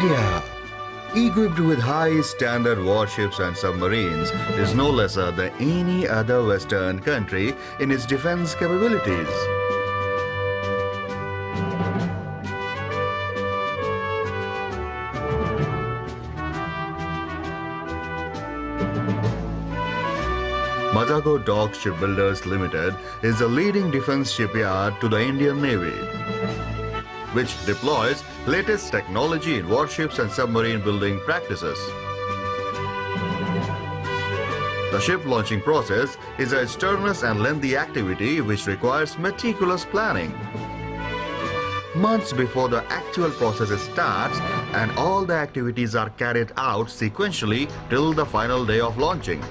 India, equipped with high-standard warships and submarines, is no lesser than any other Western country in its defense capabilities. Mazagaon Dock Shipbuilders Limited is the leading defense shipyard to the Indian Navy, which deploys latest technology in warships and submarine building practices. The ship launching process is a strenuous and lengthy activity which requires meticulous planning. Months before the actual process starts, and all the activities are carried out sequentially till the final day of launching.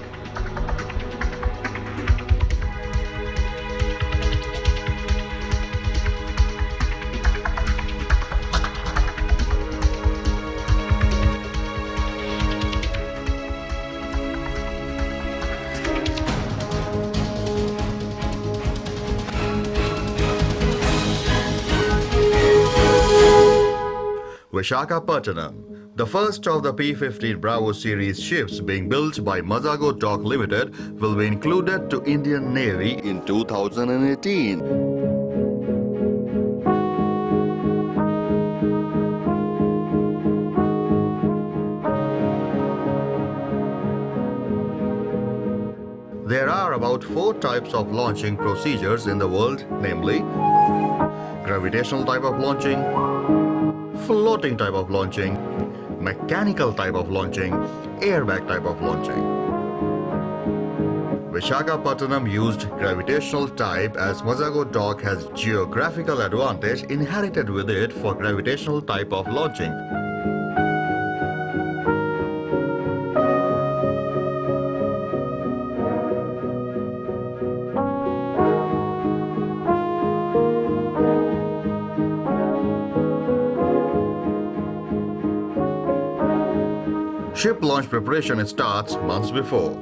Visakhapatnam, the first of the P-15 Bravo series ships being built by Mazagaon Dock Limited, will be included to Indian Navy in 2018. There are about 4 types of launching procedures in the world, namely gravitational type of launching, floating type of launching, mechanical type of launching, airbag type of launching. Visakhapatnam used gravitational type as Mazagaon Dock has geographical advantage inherited with it for gravitational type of launching. Ship launch preparation starts months before.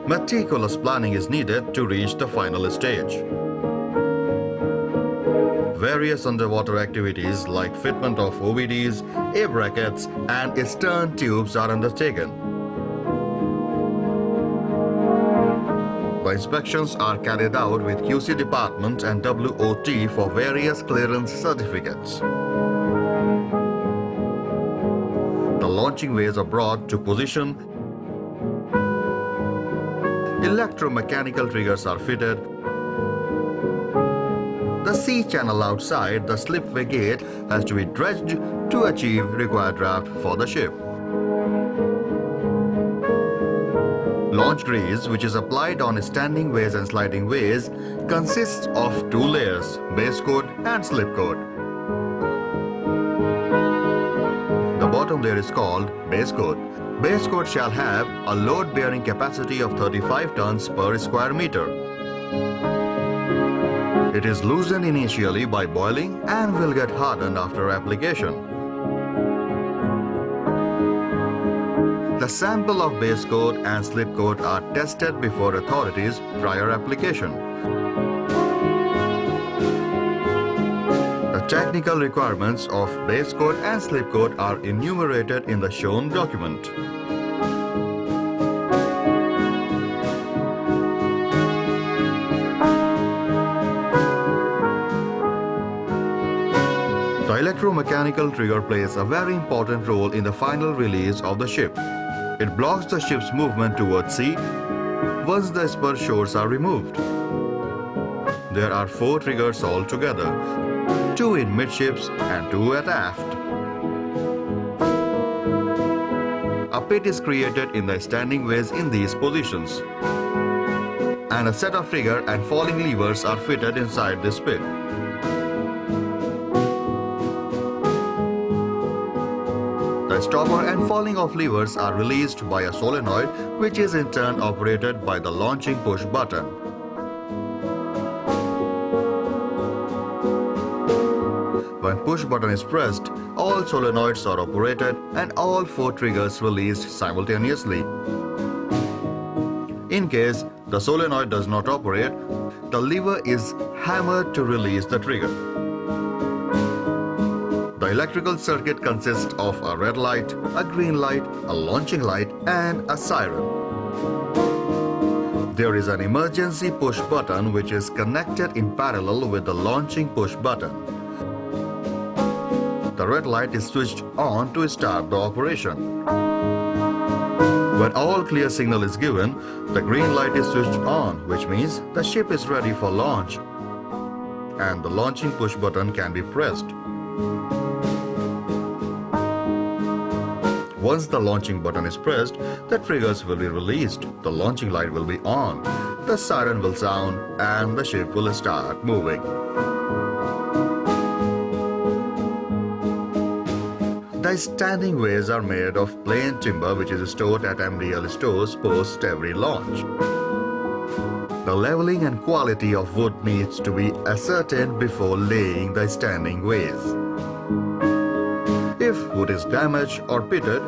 Meticulous planning is needed to reach the final stage. Various underwater activities like fitment of OBDs, air brackets, and stern tubes are undertaken. The inspections are carried out with QC department and WOT for various clearance certificates. The launching ways are brought to position. Electromechanical triggers are fitted. The sea channel outside the slipway gate has to be dredged to achieve required draft for the ship. Launch grease, which is applied on standing ways and sliding ways, consists of 2 layers, base coat and slip coat. The bottom layer is called base coat. Base coat shall have a load-bearing capacity of 35 tons per square meter. It is loosened initially by boiling and will get hardened after application. The sample of base coat and slip coat are tested before authorities prior application. The technical requirements of base coat and slip coat are enumerated in the shown document. The electromechanical trigger plays a very important role in the final release of the ship. It blocks the ship's movement towards sea once the spur shores are removed. There are 4 triggers altogether, 2 in midships and 2 at aft. A pit is created in the standing ways in these positions, and a set of trigger and falling levers are fitted inside this pit. The stopper and falling off levers are released by a solenoid, which is in turn operated by the launching push button. When push button is pressed, all solenoids are operated and all 4 triggers released simultaneously. In case the solenoid does not operate, the lever is hammered to release the trigger. The electrical circuit consists of a red light, a green light, a launching light, and a siren. There is an emergency push button which is connected in parallel with the launching push button. The red light is switched on to start the operation. When all clear signal is given, the green light is switched on, which means the ship is ready for launch, and the launching push button can be pressed. Once the launching button is pressed, the triggers will be released, the launching light will be on, the siren will sound, and the ship will start moving. The standing ways are made of plain timber which is stored at MDL stores post every launch. The leveling and quality of wood needs to be ascertained before laying the standing ways. If wood is damaged or pitted,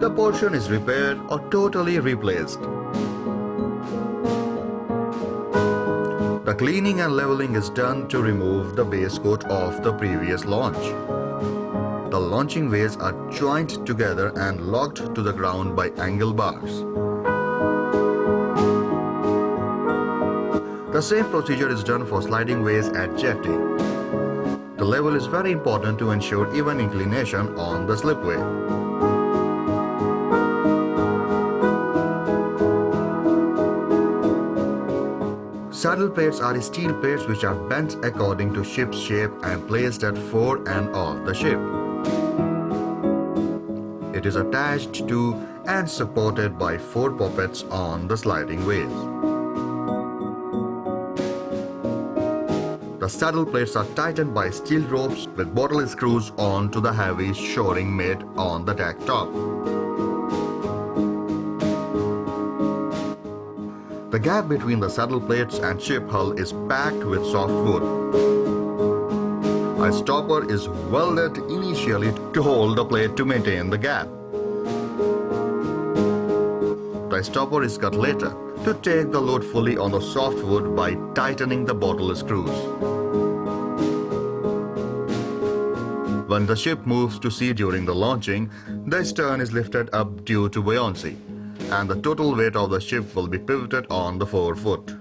the portion is repaired or totally replaced. The cleaning and leveling is done to remove the base coat of the previous launch. The launching ways are joined together and locked to the ground by angle bars. The same procedure is done for sliding ways at jetty. The level is very important to ensure even inclination on the slipway. Saddle plates are steel plates which are bent according to ship's shape and placed at fore and aft the ship. It is attached to and supported by 4 poppets on the sliding ways. The saddle plates are tightened by steel ropes with bottle screws on to the heavy shoring made on the deck top. The gap between the saddle plates and ship hull is packed with soft wood. A stopper is welded initially to hold the plate to maintain the gap. The stopper is cut later to take the load fully on the soft wood by tightening the bottle screws. When the ship moves to sea during the launching, the stern is lifted up due to buoyancy, and the total weight of the ship will be pivoted on the forefoot.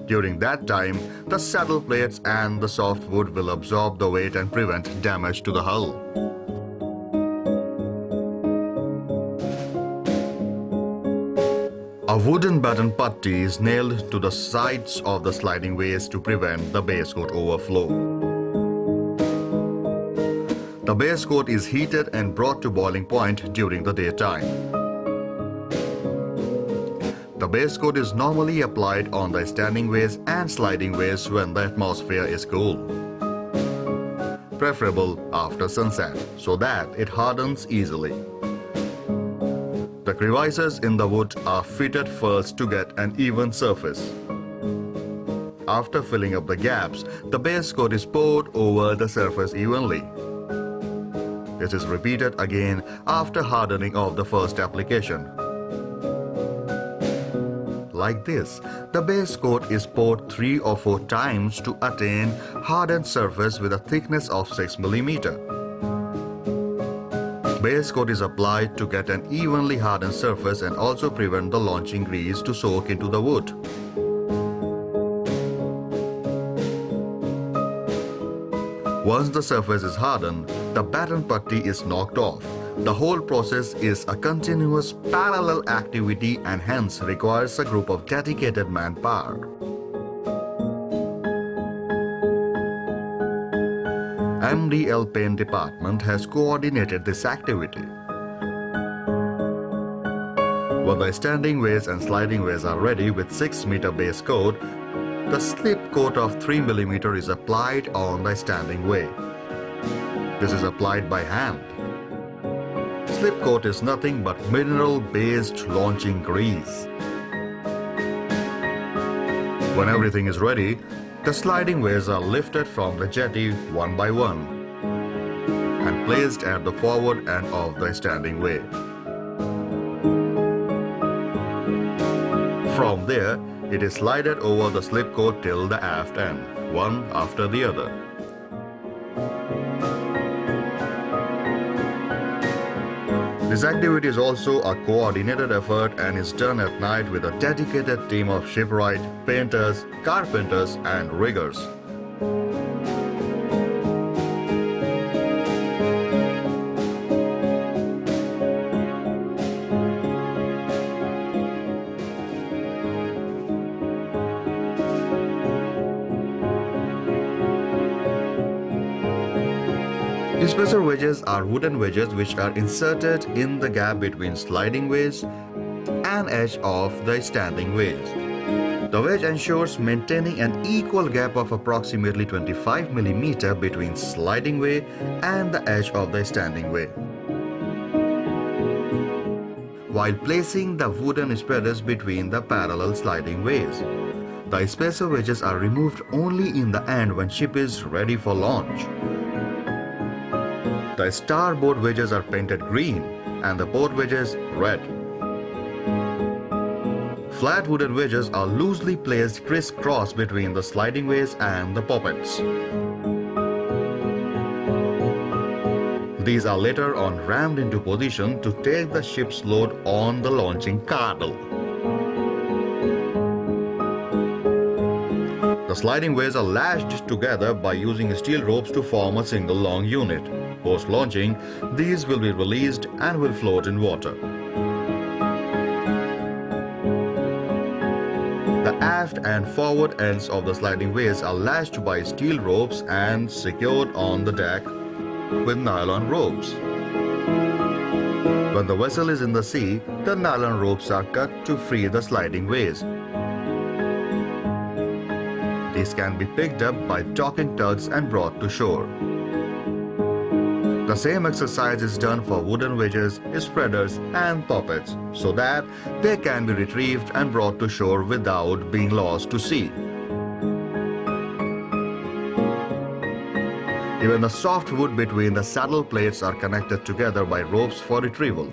During that time, the saddle plates and the soft wood will absorb the weight and prevent damage to the hull. A wooden batten putty is nailed to the sides of the sliding ways to prevent the base coat overflow. The base coat is heated and brought to boiling point during the daytime. The base coat is normally applied on the standing ways and sliding ways when the atmosphere is cool, preferable after sunset, so that it hardens easily. The crevices in the wood are fitted first to get an even surface. After filling up the gaps, the base coat is poured over the surface evenly. This is repeated again after hardening of the first application. Like this, the base coat is poured 3 or 4 times to attain hardened surface with a thickness of 6 mm. Base coat is applied to get an evenly hardened surface and also prevent the launching grease to soak into the wood. Once the surface is hardened, the batten putty is knocked off. The whole process is a continuous parallel activity and hence requires a group of dedicated manpower. MDL Paint Department has coordinated this activity. When the standing ways and sliding ways are ready with 6 meter base coat, the slip coat of 3 mm is applied on the standing way. This is applied by hand. Slip coat is nothing but mineral-based launching grease. When everything is ready, the sliding ways are lifted from the jetty one by one and placed at the forward end of the standing way. From there, it is slided over the slip coat till the aft end, one after the other. This activity is also a coordinated effort and is done at night with a dedicated team of shipwright, painters, carpenters, and riggers. Spacer wedges are wooden wedges which are inserted in the gap between sliding ways and edge of the standing ways. The wedge ensures maintaining an equal gap of approximately 25 mm between sliding way and the edge of the standing way. While placing the wooden spreaders between the parallel sliding ways, the spacer wedges are removed only in the end when ship is ready for launch. The starboard wedges are painted green and the port wedges red. Flat wooden wedges are loosely placed crisscross between the sliding ways and the poppets. These are later on rammed into position to take the ship's load on the launching cradle. The sliding ways are lashed together by using steel ropes to form a single long unit. Post-launching, these will be released and will float in water. The aft and forward ends of the sliding ways are lashed by steel ropes and secured on the deck with nylon ropes. When the vessel is in the sea, the nylon ropes are cut to free the sliding ways. These can be picked up by docking tugs and brought to shore. The same exercise is done for wooden wedges, spreaders and poppets so that they can be retrieved and brought to shore without being lost to sea. Even the soft wood between the saddle plates are connected together by ropes for retrieval.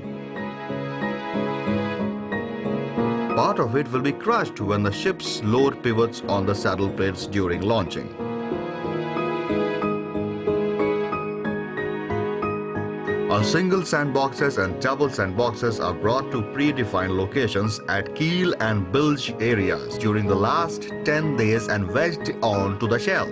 Part of it will be crushed when the ship's load pivots on the saddle plates during launching. On single sandboxes and double sandboxes are brought to predefined locations at keel and bilge areas during the last 10 days and wedged onto the shell.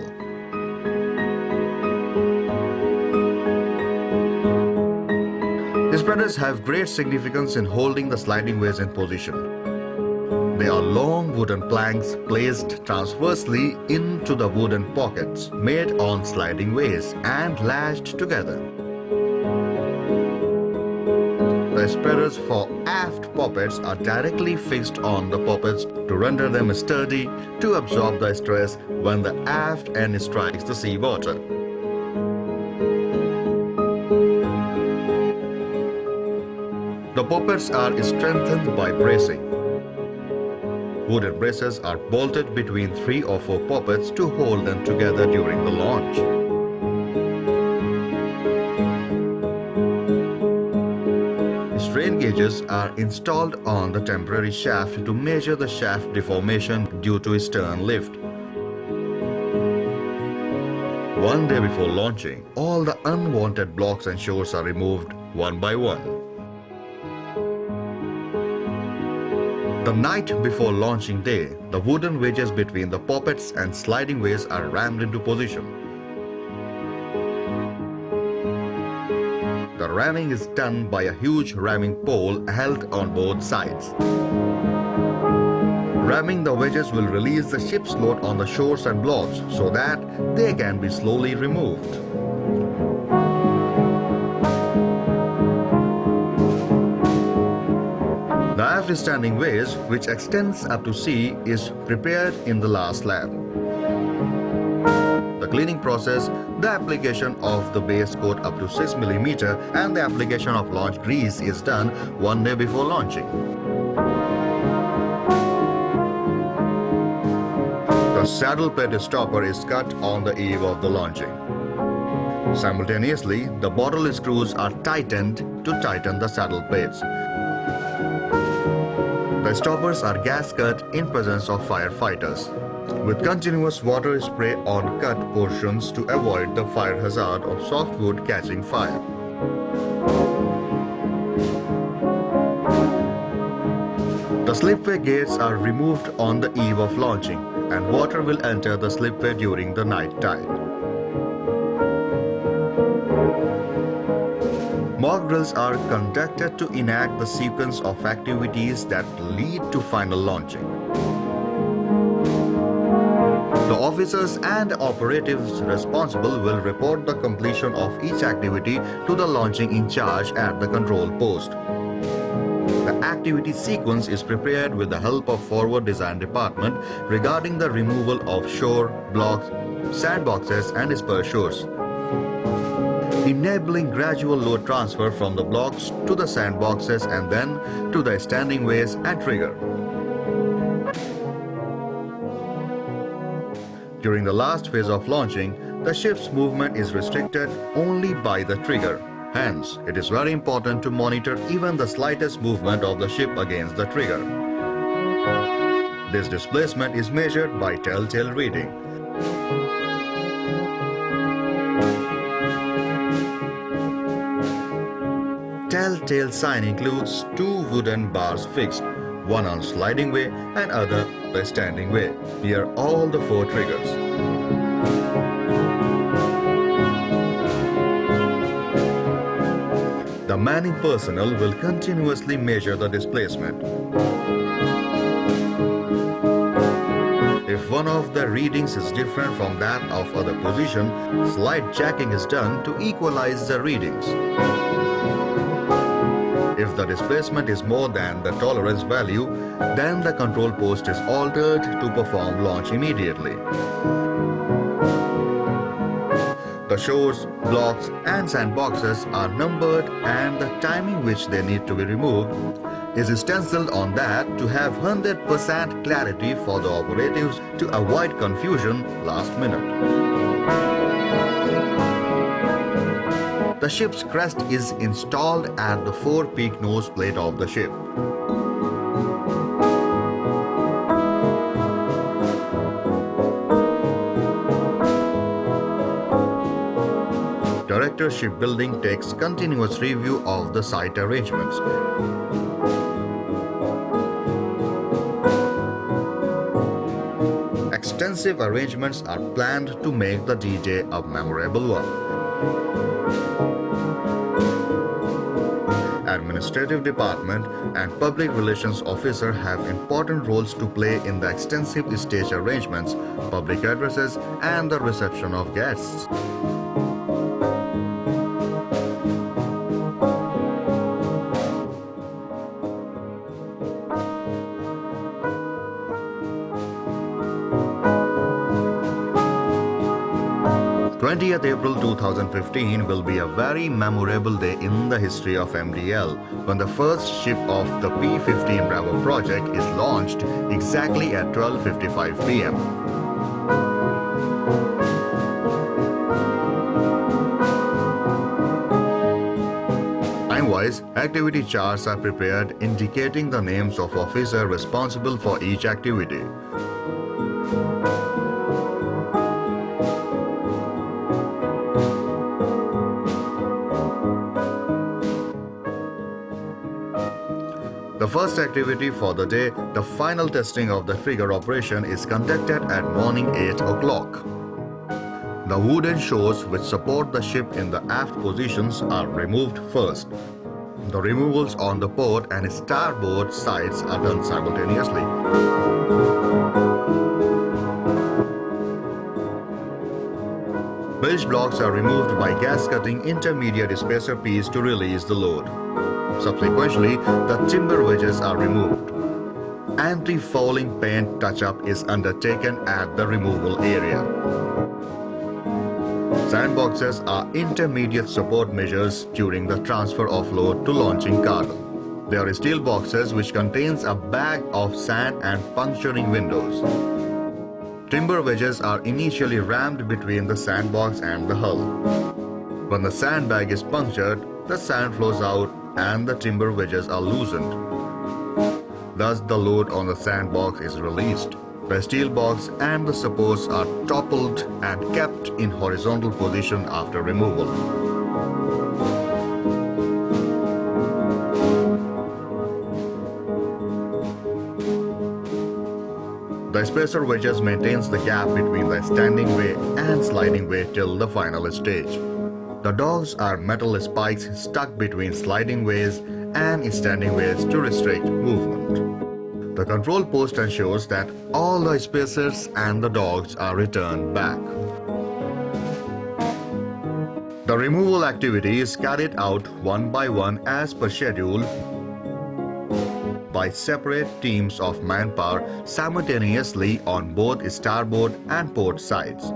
The spreaders have great significance in holding the sliding ways in position. They are long wooden planks placed transversely into the wooden pockets made on sliding ways and lashed together. The spreaders for aft poppets are directly fixed on the poppets to render them sturdy to absorb the stress when the aft end strikes the sea water. The poppets are strengthened by bracing. Wooden braces are bolted between 3 or 4 poppets to hold them together during the launch. Strain gauges are installed on the temporary shaft to measure the shaft deformation due to stern lift. One day before launching, all the unwanted blocks and shores are removed one by one. The night before launching day, the wooden wedges between the poppets and sliding ways are rammed into position. The ramming is done by a huge ramming pole held on both sides. Ramming the wedges will release the ship's load on the shores and blocks so that they can be slowly removed. The aft standing ways, which extends up to sea, is prepared in the last lap. The cleaning process, the application of the base coat up to 6 mm and the application of launch grease is done one day before launching. The saddle plate stopper is cut on the eve of the launching. Simultaneously, the bottle screws are tightened to tighten the saddle plates. The stoppers are gas cut in presence of firefighters, with continuous water spray on cut portions to avoid the fire hazard of softwood catching fire. The slipway gates are removed on the eve of launching, and water will enter the slipway during the night tide. Mock drills are conducted to enact the sequence of activities that lead to final launching. The officers and operatives responsible will report the completion of each activity to the launching in charge at the control post. The activity sequence is prepared with the help of Forward Design Department regarding the removal of shore, blocks, sandboxes and spur shores, enabling gradual load transfer from the blocks to the sandboxes and then to the standing ways and trigger. During the last phase of launching, the ship's movement is restricted only by the trigger. Hence, it is very important to monitor even the slightest movement of the ship against the trigger. This displacement is measured by telltale reading. Telltale sign includes two wooden bars fixed, one on sliding way and other the standing way, near all the four triggers. The manning personnel will continuously measure the displacement. If one of the readings is different from that of other position, slight jacking is done to equalize the readings. If the displacement is more than the tolerance value, then the control post is altered to perform launch immediately. The shores, blocks and sandboxes are numbered and the timing which they need to be removed is stenciled on that to have 100% clarity for the operatives to avoid confusion last minute. The ship's crest is installed at the forepeak nose plate of the ship. Director Shipbuilding takes continuous review of the site arrangements. Extensive arrangements are planned to make the D-Day a memorable one. Administrative Department and Public Relations Officer have important roles to play in the extensive stage arrangements, public addresses and the reception of guests. April 20th, 2015 will be a very memorable day in the history of MDL when the first ship of the P-15 Bravo project is launched exactly at 12:55 p.m. Time-wise, activity charts are prepared indicating the names of officers responsible for each activity. The first activity for the day, the final testing of the trigger operation, is conducted at morning 8 o'clock. The wooden shores which support the ship in the aft positions are removed first. The removals on the port and starboard sides are done simultaneously. Bilge blocks are removed by gas-cutting intermediate spacer piece to release the load. Subsequently, the timber wedges are removed. Anti-fouling paint touch-up is undertaken at the removal area. Sandboxes are intermediate support measures during the transfer of load to launching cargo. They are steel boxes which contains a bag of sand and puncturing windows. Timber wedges are initially rammed between the sandbox and the hull. When the sandbag is punctured, the sand flows out and the timber wedges are loosened. Thus, the load on the sandbox is released. The steel box and the supports are toppled and kept in horizontal position after removal. The spacer wedges maintains the gap between the standing way and sliding way till the final stage. The dogs are metal spikes stuck between sliding ways and standing ways to restrict movement. The control post ensures that all the spacers and the dogs are returned back. The removal activity is carried out one by one as per schedule by separate teams of manpower simultaneously on both starboard and port sides.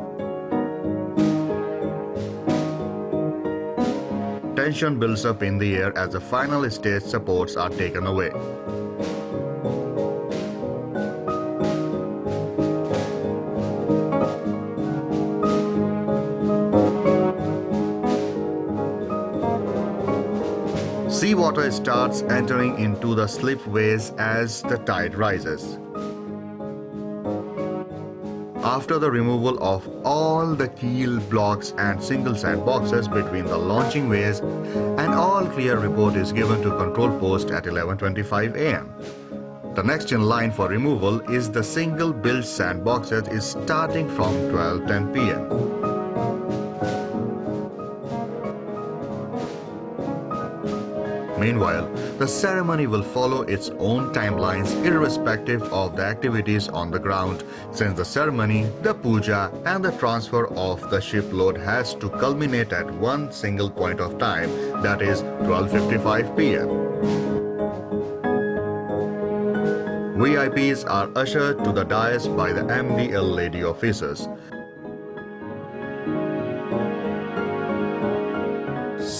Tension builds up in the air as the final stage supports are taken away. Seawater starts entering into the slipways as the tide rises. After the removal of all the keel blocks and single sandboxes between the launching ways, an all-clear report is given to control post at 11:25 am. The next in line for removal is the single built sandboxes is starting from 12:10 pm. Meanwhile, the ceremony will follow its own timelines irrespective of the activities on the ground, since the ceremony, the puja and the transfer of the ship load has to culminate at one single point of time, that is 12:55 pm. VIPs are ushered to the dais by the MDL lady officers.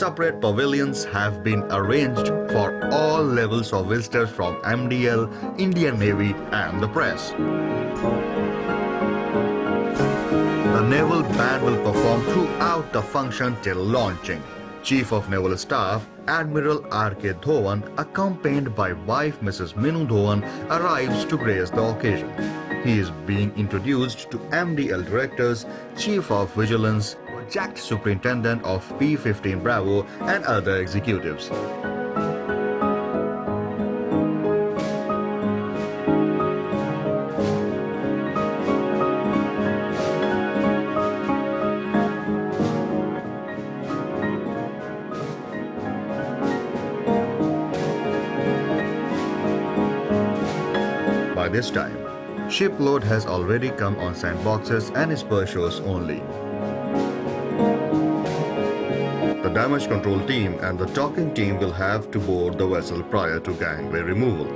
Separate pavilions have been arranged for all levels of visitors from MDL, Indian Navy and the press. The Naval Band will perform throughout the function till launching. Chief of Naval Staff, Admiral R.K. Dhawan, accompanied by wife Mrs. Minu Dhawan, arrives to grace the occasion. He is being introduced to MDL Directors, Chief of Vigilance, Project Superintendent of P-15 Bravo and other executives. By this time, ship load has already come on sandboxes and spur shores only. The damage control team and the docking team will have to board the vessel prior to gangway removal.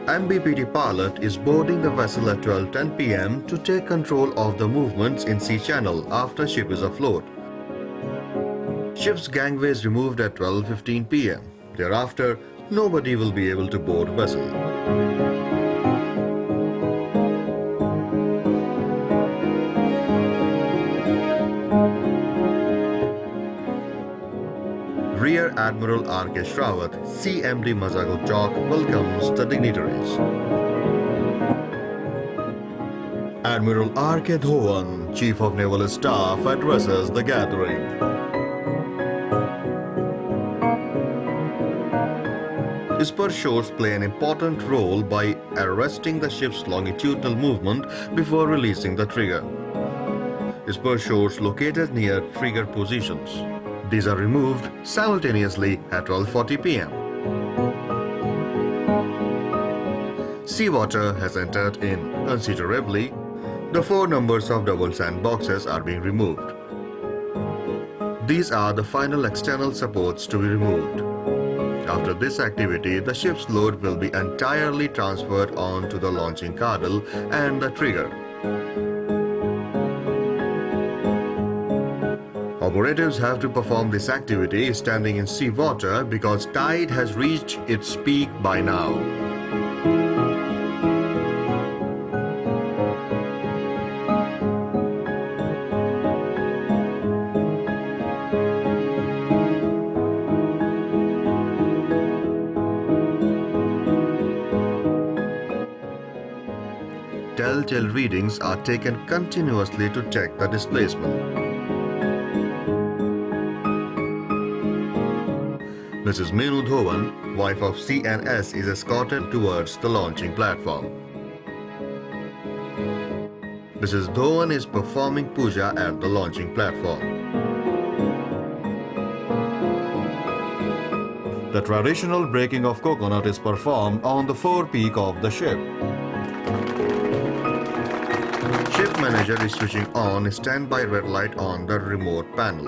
MBPT pilot is boarding the vessel at 12:10 pm to take control of the movements in sea channel after ship is afloat. Ship's gangway is removed at 12:15 pm. Thereafter, nobody will be able to board vessel. Rear Admiral R.K. Shrawat, CMD Mazagaon Chowk, welcomes the dignitaries. Admiral R.K. Dhawan, Chief of Naval Staff, addresses the gathering. Spur shores play an important role by arresting the ship's longitudinal movement before releasing the trigger. Spur shores located near trigger positions. These are removed simultaneously at 12:40 pm. Seawater has entered in considerably. The 4 numbers of double sandboxes are being removed. These are the final external supports to be removed. After this activity, the ship's load will be entirely transferred onto the launching cardle and the trigger. Operatives have to perform this activity standing in seawater because tide has reached its peak by now. Telltale readings are taken continuously to check the displacement. Mrs. Minu Dhawan, wife of CNS, is escorted towards the launching platform. Mrs. Dhawan is performing puja at the launching platform. The traditional breaking of coconut is performed on the forepeak of the ship. Ship manager is switching on standby red light on the remote panel.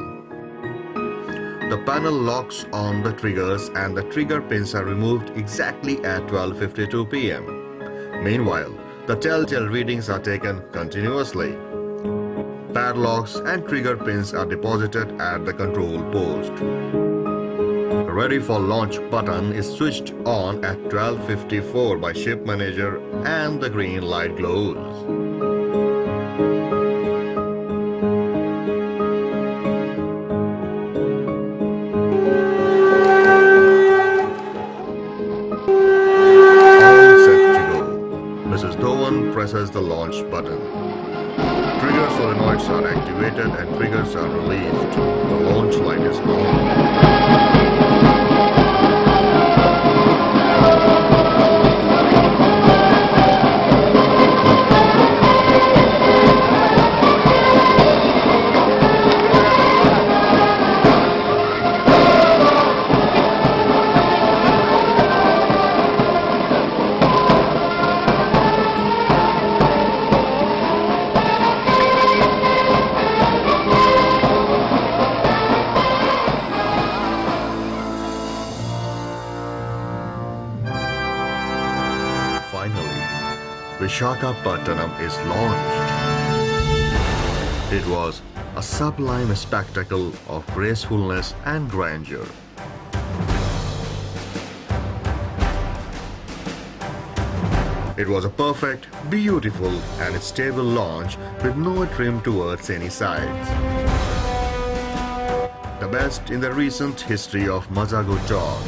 The panel locks on the triggers and the trigger pins are removed exactly at 12:52 p.m. Meanwhile, the telltale readings are taken continuously. Padlocks and trigger pins are deposited at the control post. The ready for launch button is switched on at 12:54 by ship manager and the green light glows. Mrs. Dhawan presses the launch button. Trigger solenoids are activated and triggers are released. The launch light is on. Finally, Visakhapatnam is launched. It was a sublime spectacle of gracefulness and grandeur. It was a perfect, beautiful and stable launch with no trim towards any sides. The best in the recent history of Mazagaon.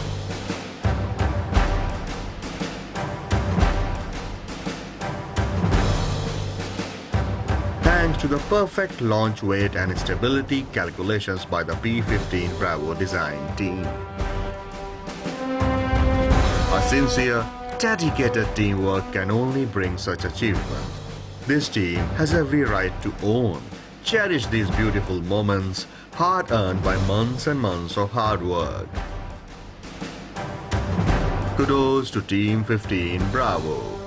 Thanks to the perfect launch weight and stability calculations by the P-15 Bravo design team. A sincere, dedicated teamwork can only bring such achievement. This team has every right to own, cherish these beautiful moments, hard-earned by months and months of hard work. Kudos to Team 15 Bravo.